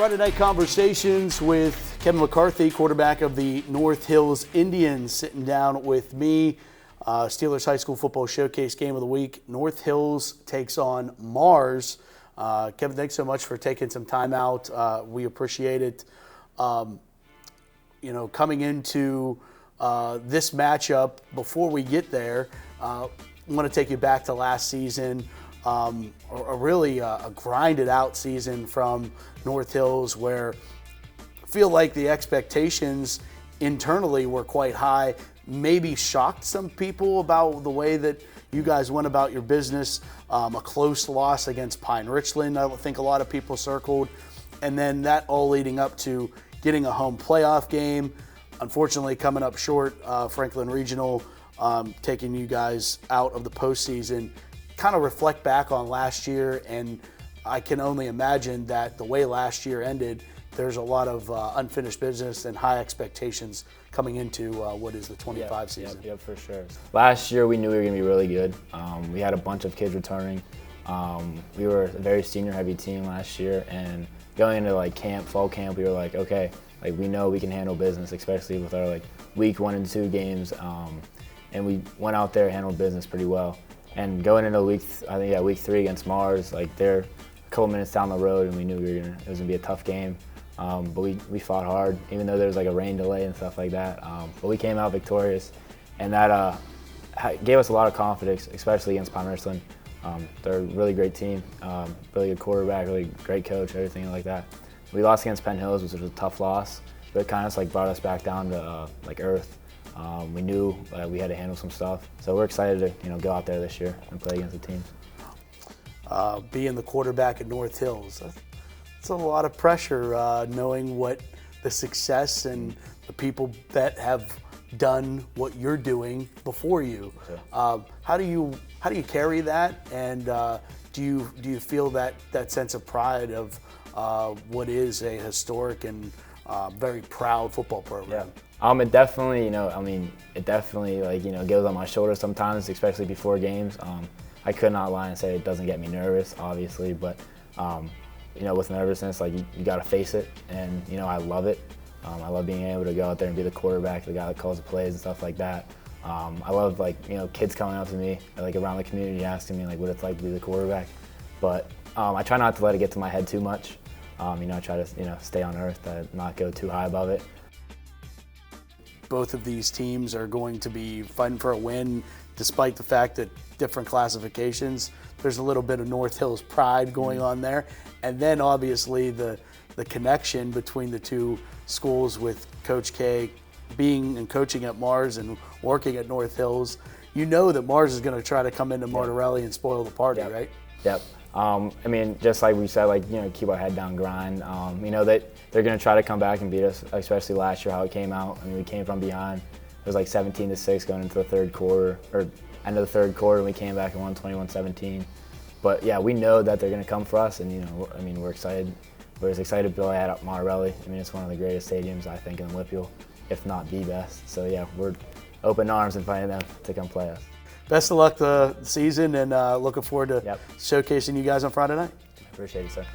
Friday Night Conversations with Kelly McCarthy, quarterback of the North Hills Indians, sitting down with me. Steelers High School Football Showcase Game of the Week. North Hills takes on Mars. Kevin, thanks so much for taking some time out. We appreciate it. Coming into this matchup, before we get there, I want to take you back to last season. A grinded out season from North Hills, where I feel like the expectations internally were quite high, maybe shocked some people about the way that you guys went about your business. A close loss against Pine Richland, I think a lot of people circled, and then that all leading up to getting a home playoff game. Unfortunately, coming up short, Franklin Regional taking you guys out of the postseason. Kind of reflect back on last year, and I can only imagine that the way last year ended, there's a lot of unfinished business and high expectations coming into what is the 25 season. Yep, for sure. Last year we knew we were going to be really good. We had a bunch of kids returning. We were a very senior-heavy team last year, and going into fall camp, we were like, okay, we know we can handle business, especially with our week 1 and 2 games, and we went out there and handled business pretty well. And going into week 3 against Mars, they're a couple minutes down the road, and we knew it was going to be a tough game. But we fought hard, even though there was a rain delay and stuff like that. But we came out victorious, and that gave us a lot of confidence, especially against Pine Richland. They're a really great team, really good quarterback, really great coach, everything like that. We lost against Penn Hills, which was a tough loss, but it kind of brought us back down to earth. We knew we had to handle some stuff, so we're excited to go out there this year and play against the teams. Being the quarterback at North Hills, it's a lot of pressure, knowing what the success and the people that have done what you're doing before you. Sure. How do you carry that, and do you feel that sense of pride of what is a historic and very proud football program? Yeah. It definitely, goes on my shoulders sometimes, especially before games. I could not lie and say it doesn't get me nervous, obviously, but with nervousness, you got to face it, and I love it. I love being able to go out there and be the quarterback, the guy that calls the plays and stuff like that. I love kids coming up to me around the community asking me what it's like to be the quarterback, but I try not to let it get to my head too much. I try to stay on earth, not go too high above it. Both of these teams are going to be fighting for a win, despite the fact that different classifications. There's a little bit of North Hills pride going on there. And then obviously the connection between the two schools, with Coach K being and coaching at Mars and working at North Hills. You know that Mars is going to try to come into Martorelli and spoil the party, right? Yep. Just like we said, keep our head down, grind. They're going to try to come back and beat us, especially last year how it came out. We came from behind. It was 17-6 going into the third quarter, or end of the third quarter, and we came back and won 21-17. But yeah, we know that they're going to come for us, and we're excited. We're as excited to play at Martorelli. It's one of the greatest stadiums, I think, in WPIAL, if not the best. So yeah, we're open arms inviting them to come play us. Best of luck the season, and looking forward to showcasing you guys on Friday night. I appreciate it, sir.